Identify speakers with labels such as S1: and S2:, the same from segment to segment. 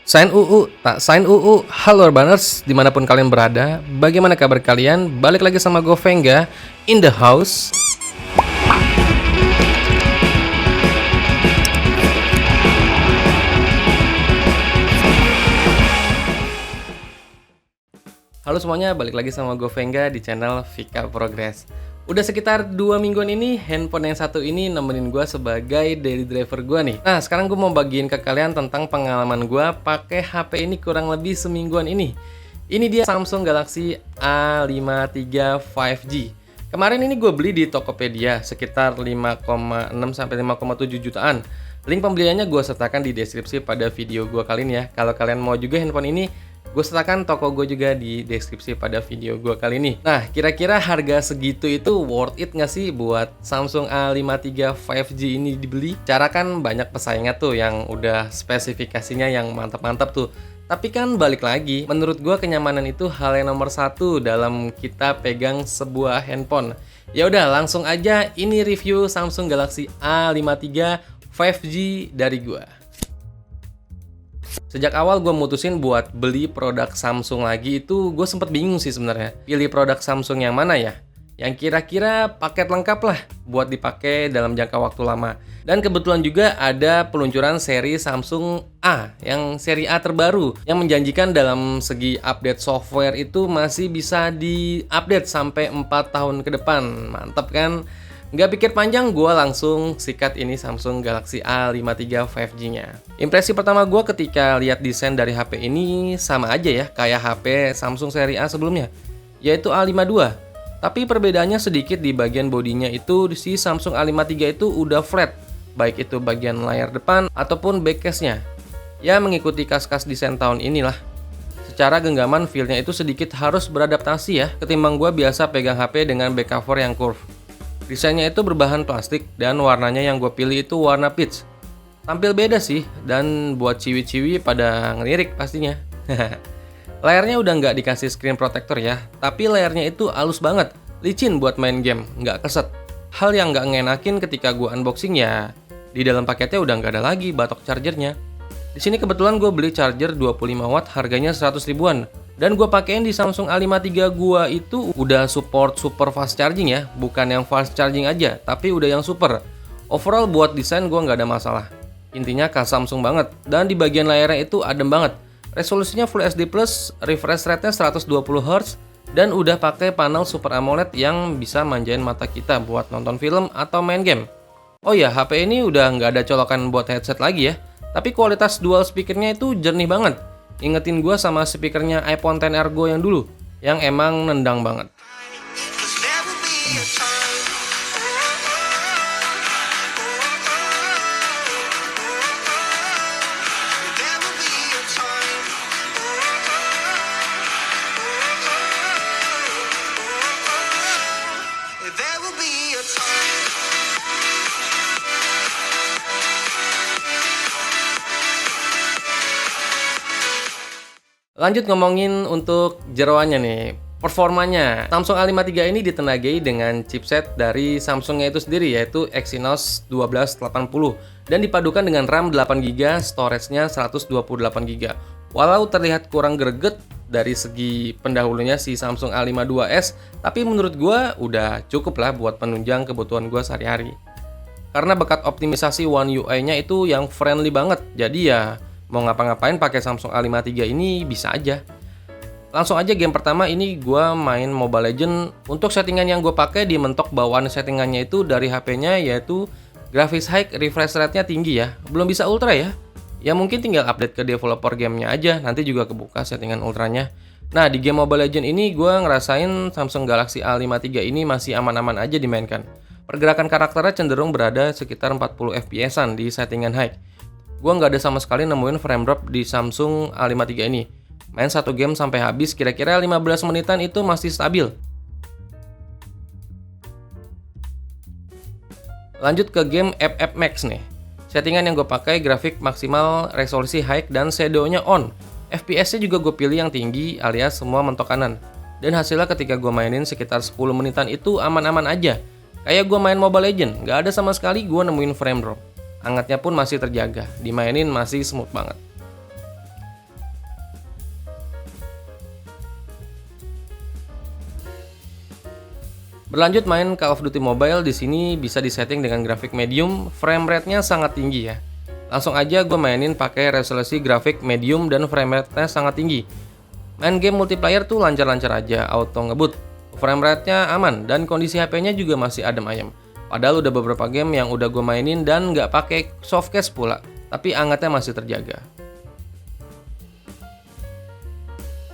S1: Sign UU, tak sign UU. Halo Urbaners, dimanapun kalian berada. Bagaimana kabar kalian? Balik lagi sama gue Venga, in the house. Halo semuanya, balik lagi sama gue Venga di channel Vika Progress. Udah sekitar 2 mingguan ini, handphone yang satu ini nemenin gue sebagai daily driver gue nih. Nah, sekarang gue mau bagiin ke kalian tentang pengalaman gue pakai HP ini kurang lebih semingguan ini. Ini dia Samsung Galaxy A53 5G. Kemarin ini gue beli di Tokopedia sekitar 5,6 sampai 5,7 jutaan. Link pembeliannya gue sertakan di deskripsi pada video gue kali ini ya. Kalau kalian mau juga handphone ini, gue sertakan toko gue juga di deskripsi pada video gue kali ini. Nah, kira-kira harga segitu itu worth it nggak sih buat Samsung A53 5G ini dibeli? Cara kan banyak pesaingnya tuh yang udah spesifikasinya yang mantap-mantap tuh. Tapi kan balik lagi, menurut gue kenyamanan itu hal yang nomor satu dalam kita pegang sebuah handphone. Ya udah, langsung aja ini review Samsung Galaxy A53 5G dari gue. Sejak awal gue mutusin buat beli produk Samsung lagi itu gue sempet bingung sih sebenarnya. Pilih produk Samsung yang mana ya? Yang kira-kira paket lengkap lah buat dipakai dalam jangka waktu lama. Dan kebetulan juga ada peluncuran seri Samsung A, yang seri A terbaru, yang menjanjikan dalam segi update software itu masih bisa di-update sampai 4 tahun ke depan. Mantap kan? Nggak pikir panjang, gue langsung sikat ini Samsung Galaxy A53 5G-nya. Impresi pertama gue ketika lihat desain dari HP ini sama aja ya, kayak HP Samsung seri A sebelumnya, yaitu A52. Tapi perbedaannya sedikit di bagian bodinya itu, si Samsung A53 itu udah flat, baik itu bagian layar depan ataupun back case-nya. Ya mengikuti kas-kas desain tahun inilah. Secara genggaman feel-nya itu sedikit harus beradaptasi ya, ketimbang gue biasa pegang HP dengan back cover yang curve. Desainnya itu berbahan plastik dan warnanya yang gue pilih itu warna peach. Tampil beda sih, dan buat ciwi-ciwi pada ngelirik pastinya. Layarnya udah nggak dikasih screen protector ya, tapi layarnya itu halus banget, licin buat main game, nggak keset. Hal yang nggak ngenakin ketika gue unboxing ya, di dalam paketnya udah nggak ada lagi batok chargernya. Di sini kebetulan gue beli charger 25 watt, harganya 100 ribuan. Dan gue pakein di Samsung A53 gue itu udah support super fast charging ya, bukan yang fast charging aja, tapi udah yang super. Overall buat desain gue nggak ada masalah. Intinya khas Samsung banget, dan di bagian layarnya itu adem banget. Resolusinya Full HD+, refresh rate-nya 120 Hz, dan udah pakai panel Super AMOLED yang bisa manjain mata kita buat nonton film atau main game. Oh ya, HP ini udah nggak ada colokan buat headset lagi ya, tapi kualitas dual speakernya itu jernih banget. Ingetin gue sama speakernya iPhone XR Go yang dulu, yang emang nendang banget. Lanjut ngomongin untuk jeroannya nih, performanya. Samsung A53 ini ditenagai dengan chipset dari Samsungnya itu sendiri, yaitu Exynos 1280, dan dipadukan dengan RAM 8GB, storage-nya 128GB. Walau terlihat kurang greget dari segi pendahulunya si Samsung A52s, tapi menurut gua udah cukup lah buat penunjang kebutuhan gua sehari-hari. Karena berkat optimisasi One UI-nya itu yang friendly banget, jadi ya mau ngapa-ngapain pakai Samsung A53 ini bisa aja. Langsung aja game pertama ini gue main Mobile Legends. Untuk settingan yang gue pakai di mentok bawaan settingannya itu dari HP-nya, yaitu graphics high, refresh rate-nya tinggi ya. Belum bisa ultra ya. Ya mungkin tinggal update ke developer gamenya aja, nanti juga kebuka settingan ultranya. Nah di game Mobile Legends ini gue ngerasain Samsung Galaxy A53 ini masih aman-aman aja dimainkan. Pergerakan karakternya cenderung berada sekitar 40 fps-an di settingan high. Gue nggak ada sama sekali nemuin frame drop di Samsung A53 ini. Main satu game sampai habis kira-kira 15 menitan itu masih stabil. Lanjut ke game FF Max nih. Settingan yang gue pakai grafik maksimal, resolusi high, dan shadow-nya on. FPS-nya juga gue pilih yang tinggi alias semua mentok kanan. Dan hasilnya ketika gue mainin sekitar 10 menitan itu aman-aman aja. Kayak gue main Mobile Legends, nggak ada sama sekali gue nemuin frame drop. Hangatnya pun masih terjaga, dimainin masih smooth banget. Berlanjut main Call of Duty Mobile, di sini bisa disetting dengan grafik medium, frame rate-nya sangat tinggi ya. Langsung aja gue mainin pakai resolusi grafik medium dan frame rate-nya sangat tinggi. Main game multiplayer tuh lancar-lancar aja, auto ngebut. Frame rate-nya aman dan kondisi HP-nya juga masih adem ayem. Padahal udah beberapa game yang udah gue mainin dan nggak pakai softcase pula, tapi hangatnya masih terjaga.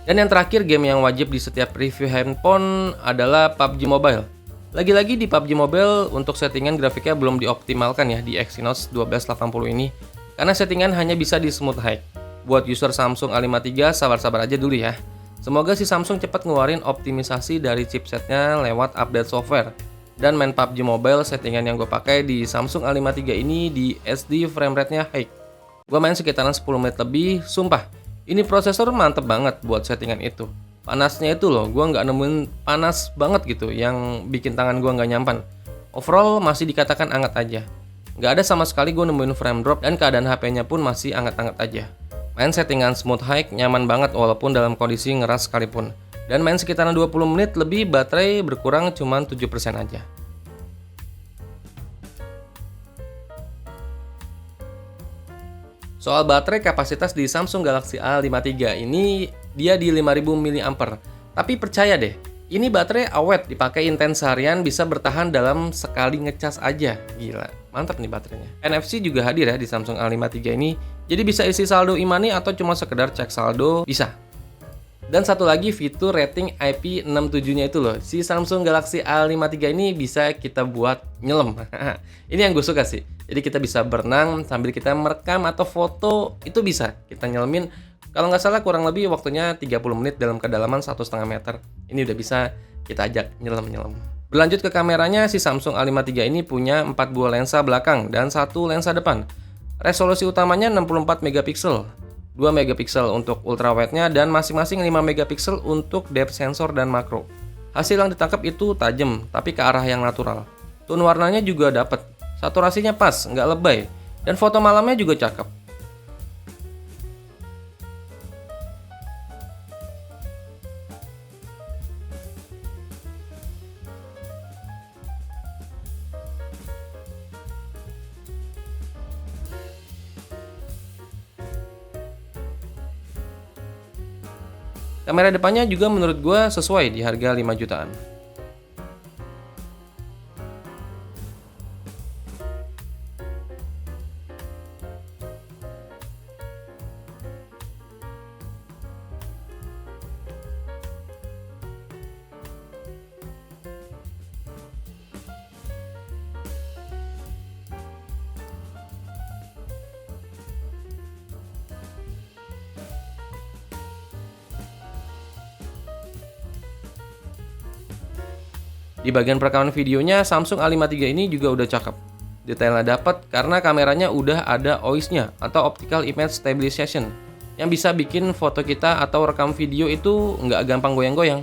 S1: Dan yang terakhir, game yang wajib di setiap review handphone adalah PUBG Mobile. Lagi-lagi di PUBG Mobile untuk settingan grafiknya belum dioptimalkan ya di Exynos 1280 ini, karena settingan hanya bisa di smooth high. Buat user Samsung A53 sabar-sabar aja dulu ya. Semoga si Samsung cepat ngeluarin optimisasi dari chipsetnya lewat update software. Dan main PUBG Mobile, settingan yang gue pakai di Samsung A53 ini di SD frame rate-nya high. Gue main sekitaran 10 menit lebih, sumpah. Ini prosesor mantep banget buat settingan itu. Panasnya itu loh, gue nggak nemuin panas banget gitu yang bikin tangan gue nggak nyampan. Overall masih dikatakan hangat aja. Nggak ada sama sekali gue nemuin frame drop dan keadaan HP-nya pun masih hangat-hangat aja. Main settingan smooth high nyaman banget walaupun dalam kondisi ngeras sekalipun. Dan main sekitaran 20 menit lebih, baterai berkurang cuma 7% aja. Soal baterai, kapasitas di Samsung Galaxy A53 ini dia di 5000 mAh. Tapi percaya deh, ini baterai awet, dipakai intens seharian bisa bertahan dalam sekali ngecas aja. Gila, mantap nih baterainya. NFC juga hadir ya di Samsung A53 ini. Jadi bisa isi saldo e-money atau cuma sekedar cek saldo, bisa. Dan satu lagi fitur rating IP67-nya itu loh. Si Samsung Galaxy A53 ini bisa kita buat nyelam. Ini yang gue suka sih. Jadi kita bisa berenang sambil kita merekam atau foto, itu bisa kita nyelemin. Kalau nggak salah kurang lebih waktunya 30 menit dalam kedalaman 1,5 meter. Ini udah bisa kita ajak nyelam-nyelam. Berlanjut ke kameranya, si Samsung A53 ini punya 4 buah lensa belakang dan 1 lensa depan. Resolusi utamanya 64 megapiksel. 2 megapiksel untuk ultrawide-nya dan masing-masing 5 megapiksel untuk depth sensor dan makro. Hasil yang ditangkap itu tajam, tapi ke arah yang natural. Tone warnanya juga dapat, saturasinya pas, nggak lebay, dan foto malamnya juga cakep. Kamera depannya juga menurut gue sesuai di harga 5 jutaan. Di bagian perekaman videonya, Samsung A53 ini juga udah cakep. Detailnya dapat karena kameranya udah ada OIS-nya atau Optical Image Stabilization yang bisa bikin foto kita atau rekam video itu nggak gampang goyang-goyang.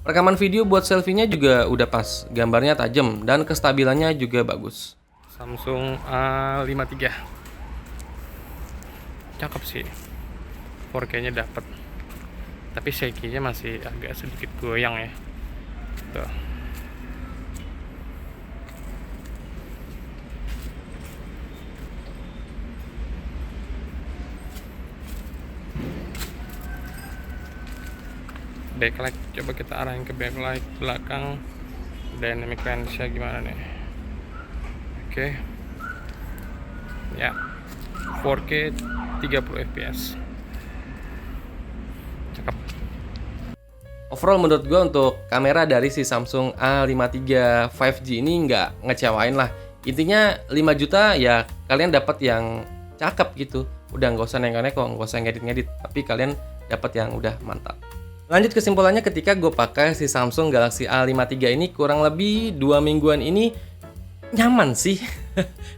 S1: Rekaman video buat selfie-nya juga udah pas, gambarnya tajam dan kestabilannya juga bagus. Samsung A53 cakep sih, 4K-nya dapet, tapi shaky-nya masih agak sedikit goyang ya. Tuh. Backlight, coba kita arahin ke backlight belakang, dynamic range-nya gimana nih. Oke. Ya, 4K 30 fps. Cakep. Overall menurut gue untuk kamera dari si Samsung A53 5G ini nggak ngecewain lah. Intinya 5 juta ya kalian dapat yang cakep gitu. Udah nggak usah neko-neko, nggak usah ngedit-ngedit, tapi kalian dapat yang udah mantap. Lanjut kesimpulannya, ketika gue pakai si Samsung Galaxy A53 ini kurang lebih 2 mingguan ini nyaman sih.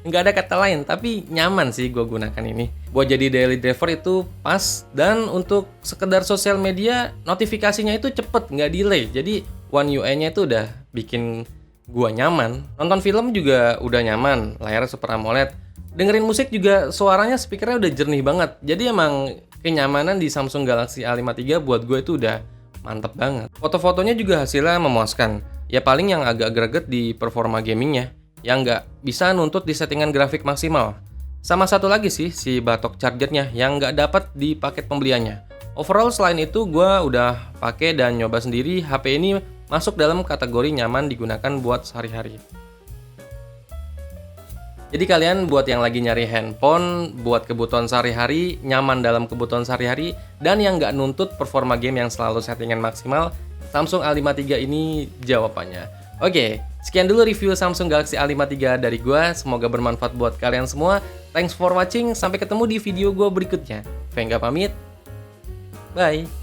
S1: Nggak ada kata lain, tapi nyaman sih gue gunakan ini. Buat jadi daily driver itu pas, dan untuk sekedar sosial media notifikasinya itu cepet, nggak delay. Jadi One UI-nya itu udah bikin gua nyaman. Nonton film juga udah nyaman, layar Super AMOLED. Dengerin musik juga suaranya speakernya udah jernih banget. Jadi emang kenyamanan di Samsung Galaxy A53 buat gue itu udah mantep banget. Foto-fotonya juga hasilnya memuaskan. Ya paling yang agak greget di performa gamingnya, yang nggak bisa nuntut di settingan grafik maksimal. Sama satu lagi sih, si batok chargernya yang nggak dapat di paket pembeliannya. Overall selain itu, gue udah pakai dan nyoba sendiri, HP ini masuk dalam kategori nyaman digunakan buat sehari-hari. Jadi kalian buat yang lagi nyari handphone, buat kebutuhan sehari-hari, nyaman dalam kebutuhan sehari-hari, dan yang nggak nuntut performa game yang selalu settingan maksimal, Samsung A53 ini jawabannya. Oke, sekian dulu review Samsung Galaxy A53 dari gua. Semoga bermanfaat buat kalian semua. Thanks for watching, sampai ketemu di video gua berikutnya. Vengga pamit, bye!